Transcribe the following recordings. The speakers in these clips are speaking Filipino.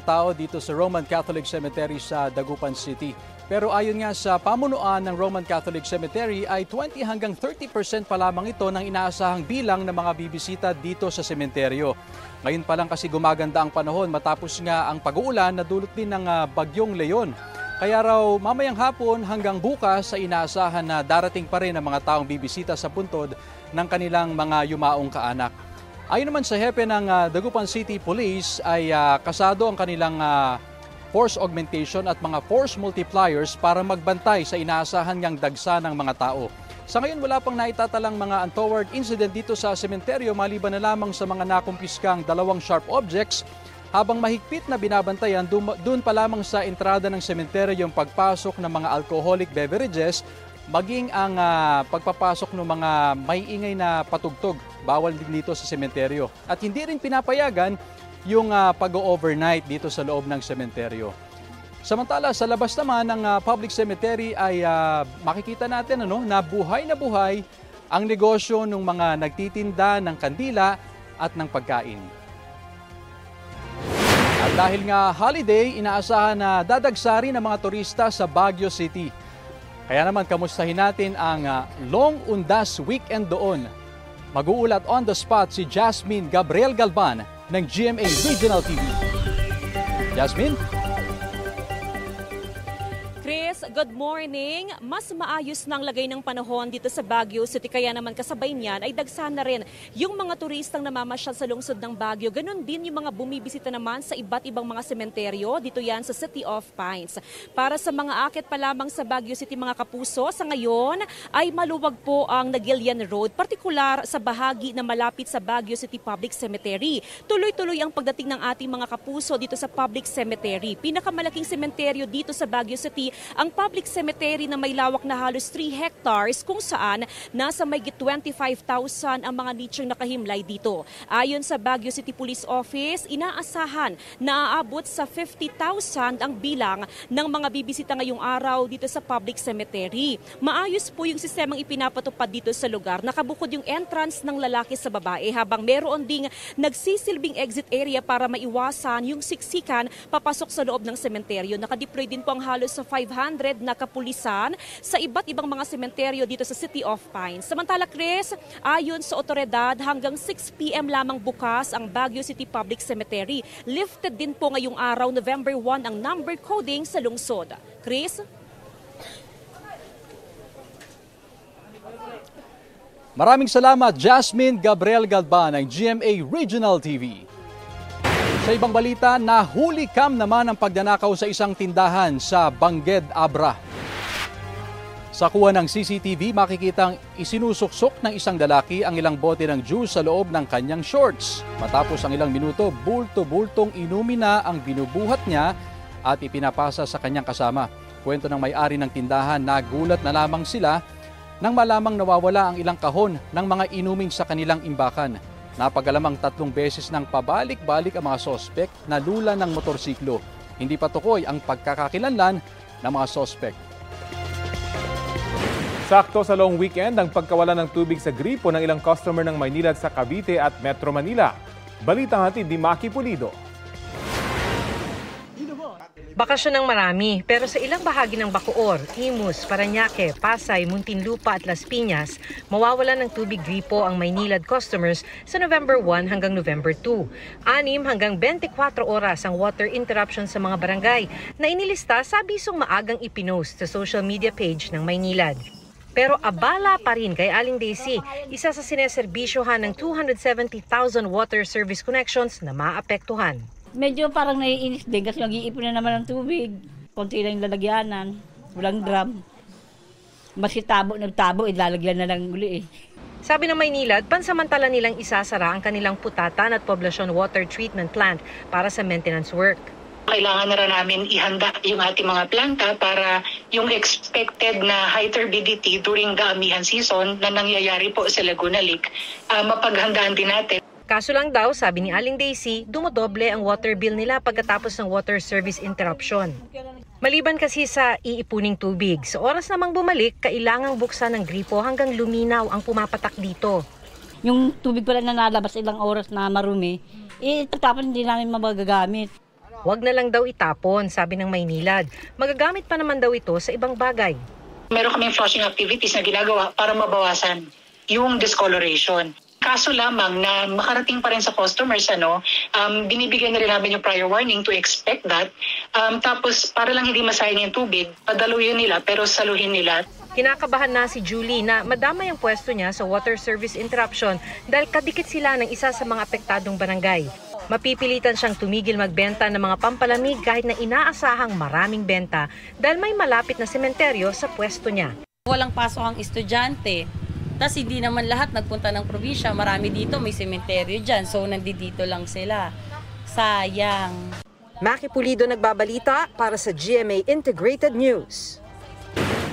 tao dito sa Roman Catholic Cemetery sa Dagupan City. Pero ayon nga sa pamunuan ng Roman Catholic Cemetery ay 20 hanggang 30% pa lamang ito ng inaasahang bilang ng mga bibisita dito sa sementeryo. Ngayon pa lang kasi gumaganda ang panahon matapos nga ang pag-uulan na dulot din ng bagyong Leon. Kaya raw mamayang hapon hanggang bukas sa inaasahan na darating pa rin ang mga taong bibisita sa puntod ng kanilang mga yumaong kaanak. Ayon naman sa hepe ng Dagupan City Police ay kasado ang kanilang force augmentation at mga force multipliers para magbantay sa inaasahan ngang dagsa ng mga tao. Sa ngayon wala pang naitatalang mga untoward incident dito sa sementeryo maliban na lamang sa mga nakumpiskang 2 sharp objects habang mahigpit na binabantayan doon pa lamang sa entrada ng sementeryo yung pagpasok ng mga alcoholic beverages maging ang pagpapasok ng mga may ingay na patugtog, bawal din dito sa sementeryo. At hindi rin pinapayagan yung pag-overnight dito sa loob ng sementeryo. Samantala, sa labas naman ng public cemetery ay makikita natin na buhay ang negosyo ng mga nagtitinda ng kandila at ng pagkain. At dahil nga holiday, inaasahan na dadagsa rin ang mga turista sa Baguio City. Kaya naman kamustahin natin ang Long Undas Weekend doon. Mag-uulat on the spot si Jasmine Gabriel Galban ng GMA Regional TV. Jasmine? Chris, good morning. Mas maayos ng lagay ng panahon dito sa Baguio City kaya naman kasabay niyan ay dagsa na rin yung mga turistang namamasyal sa lungsod ng Baguio. Ganon din yung mga bumibisita naman sa iba't ibang mga sementeryo. Dito yan sa City of Pines. Para sa mga akit pa lamang sa Baguio City mga kapuso, sa ngayon ay maluwag po ang Nagilian Road, partikular sa bahagi na malapit sa Baguio City Public Cemetery. Tuloy-tuloy ang pagdating ng ating mga kapuso dito sa Public Cemetery. Pinakamalaking sementeryo dito sa Baguio City ang public cemetery na may lawak na halos 3 hectares kung saan nasa may 25,000 ang mga nichong nakahimlay dito. Ayon sa Baguio City Police Office, inaasahan na aabot sa 50,000 ang bilang ng mga bibisita ngayong araw dito sa public cemetery. Maayos po yung sistemang ipinapatupad dito sa lugar. Nakabukod yung entrance ng lalaki sa babae habang meron ding nagsisilbing exit area para maiwasan yung siksikan papasok sa loob ng sementeryo. Nakadeploy din po ang halos sa 500 na kapulisan sa iba't ibang mga sementeryo dito sa City of Pines. Samantala, Chris, ayon sa otoridad, hanggang 6 p.m. lamang bukas ang Baguio City Public Cemetery. Lifted din po ngayong araw, November 1, ang number coding sa lungsod. Chris? Maraming salamat, Jasmine Gabriel Galban ng GMA Regional TV. Sa ibang balita, nahuli cam naman ang pagnanakaw sa isang tindahan sa Bangged, Abra. Sa kuha ng CCTV, makikitang isinusuksok ng isang lalaki ang ilang bote ng juice sa loob ng kanyang shorts. Matapos ang ilang minuto, bulto-bultong inumin na ang binubuhat niya at ipinapasa sa kanyang kasama. Kwento ng may-ari ng tindahan, nagulat na lamang sila nang malamang nawawala ang ilang kahon ng mga inuming sa kanilang imbakan. Napagalamang 3 beses nang pabalik-balik ang mga sospek na lula ng motorsiklo. Hindi pa tukoy ang pagkakakilanlan ng mga sospek. Sakto sa long weekend ang pagkawala ng tubig sa gripo ng ilang customer ng Maynilad sa Cavite at Metro Manila. Balitang hatid ni Maki Pulido. Bakasyon ng marami, pero sa ilang bahagi ng Bacoor, Imus, Parañaque, Pasay, Muntinlupa at Las Piñas, mawawalan ng tubig gripo ang Maynilad customers sa November 1 hanggang November 2. 6 hanggang 24 oras ang water interruption sa mga barangay na inilista sa abisong maagang ipinost sa social media page ng Maynilad. Pero abala pa rin kay Aling Daisy, isa sa sineserbisyohan ng 270,000 water service connections na maapektuhan. Medyo parang naiinis din kasi mag-iipon na naman ng tubig. Konti lang yung lalagyanan, walang drum. Mas nagtabo, ilalagyan na lang uli eh. Sabi ng Maynilad, pansamantala nilang isasara ang kanilang Putatan at Poblacion Water Treatment Plant para sa maintenance work. Kailangan na rin namin ihanda yung ating mga planta para yung expected na high turbidity during the amihan season na nangyayari po sa Laguna Lake, mapaghandaan din natin. Kaso lang daw, sabi ni Aling Daisy, dumodoble ang water bill nila pagkatapos ng water service interruption. Maliban kasi sa iipuning tubig, sa oras namang bumalik, kailangang buksan ng gripo hanggang luminaw ang pumapatak dito. Yung tubig pala na nalabas ilang oras na marumi, tapos hindi namin magagamit. Huwag na lang daw itapon, sabi ng Maynilad. Magagamit pa naman daw ito sa ibang bagay. Meron kaming flushing activities na ginagawa para mabawasan yung discoloration. Kaso lamang na makarating pa rin sa customers, binibigyan na rin namin yung prior warning to expect that. Tapos para lang hindi masayang yung tubig, padaluyin nila pero saluhin nila. Kinakabahan na si Julie na madamay ang pwesto niya sa water service interruption dahil kadikit sila ng isa sa mga apektadong barangay. Mapipilitan siyang tumigil magbenta ng mga pampalamig kahit na inaasahang maraming benta dahil may malapit na sementeryo sa pwesto niya. Walang pasok ang estudyante. Tapos hindi naman lahat nagpunta ng probinsya. Marami dito, may sementeryo dyan. So nandito lang sila. Sayang. Maki Pulido nagbabalita para sa GMA Integrated News.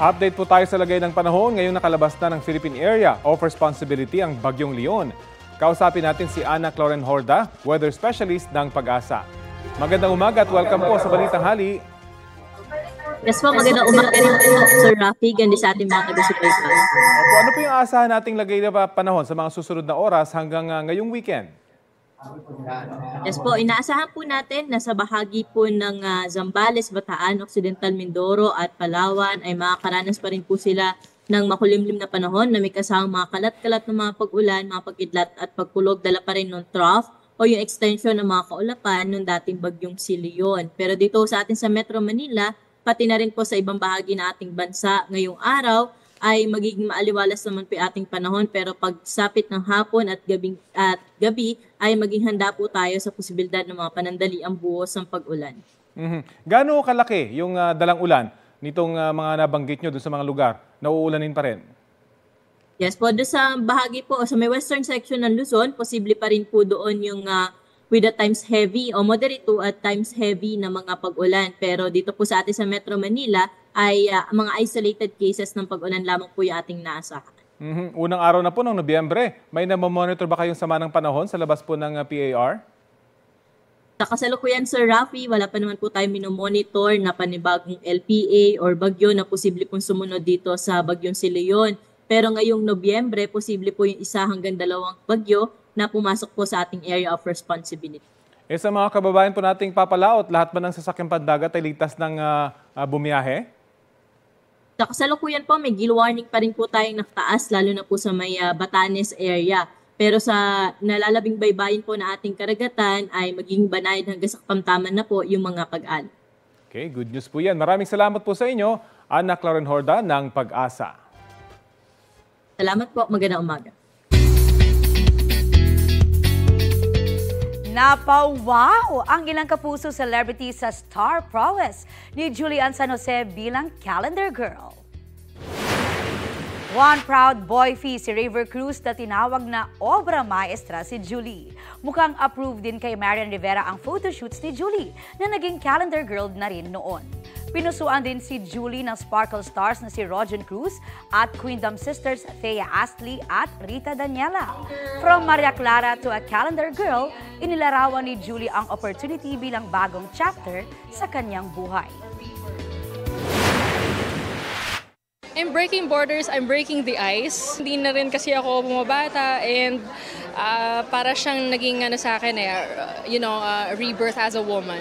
Update po tayo sa lagay ng panahon. Ngayong nakalabas na ng Philippine Area of Responsibility ang Bagyong Leon. Kausapin natin si Ana Cloren Horda, weather specialist ng Pag-asa. Magandang umaga at welcome po sa Balitang Hali. Yes po, magandang umaga rin po, Sir Rafi, ganda sa ating mga taga-subaybay. Ano po yung aasahan nating lagay na panahon sa mga susunod na oras hanggang ngayong weekend? Yes po, inaasahan po natin na sa bahagi po ng Zambales, Bataan, Occidental Mindoro at Palawan ay makakaranas pa rin po sila ng makulimlim na panahon na may kasamang mga kalat-kalat na mga pag-ulan, mga pag-idlat at pagkulog, dala pa rin ng trough o yung extension ng mga kaulapan ng dating bagyong si Leon. Pero dito sa atin sa Metro Manila, pati na rin po sa ibang bahagi ng ating bansa ngayong araw ay magiging maaliwalas naman po ating panahon, pero pagsapit ng hapon at gabi ay maging handa po tayo sa posibilidad ng mga panandaliang buhos ng pag-ulan. Gaano kalaki yung dalang ulan nitong mga nabanggit nyo doon sa mga lugar? Nauulanin pa rin? Yes po, doon sa bahagi po, sa may western section ng Luzon, posible pa rin po doon yung with the times heavy o moderate to at times heavy na mga pag-ulan. Pero dito po sa atin sa Metro Manila ay mga isolated cases ng pag-ulan lamang po yung ating naasahan. Unang araw na po ng Nobyembre, may namamonitor ba kayong sama ng panahon sa labas po ng PAR? Sa kasalukuyan, Sir Rafi, wala pa naman po tayo minomonitor na panibagong LPA or bagyo na posible pong sumunod dito sa bagyong si Leon. Pero ngayong Nobyembre, posible po yung 1 hanggang 2 bagyo na pumasok po sa ating area of responsibility. Sa mga kababayan po nating papalaot, lahat ba ng sasakyang pandagat ay ligtas ng bumiyahe? Sa kasalukuyan po, may gill warning pa rin po tayong nakataas, lalo na po sa may Batanes area. Pero sa nalalabing baybayin po na ating karagatan ay magiging banayad hanggang sa kapamtaman na po yung mga pag-alon. Okay, good news po yan. Maraming salamat po sa inyo, Ana Cloren Horda ng Pag-asa. Salamat po, magandang umaga. Napawaw ang ilang kapuso celebrity sa star prowess ni Julian San Jose bilang calendar girl. One proud boyfie si River Cruz na tinawag na obra maestra si Julie. Mukhang approved din kay Marian Rivera ang photoshoots ni Julie na naging calendar girl na rin noon. Pinusuan din si Julie ng Sparkle Stars na si Rogen Cruz at Queendom Sisters Thea Astley at Rita Daniela. From Maria Clara to a calendar girl, inilarawan ni Julie ang opportunity bilang bagong chapter sa kanyang buhay. I'm breaking borders, I'm breaking the ice. Hindi na rin kasi ako bumabata and para siyang naging sa akin rebirth as a woman.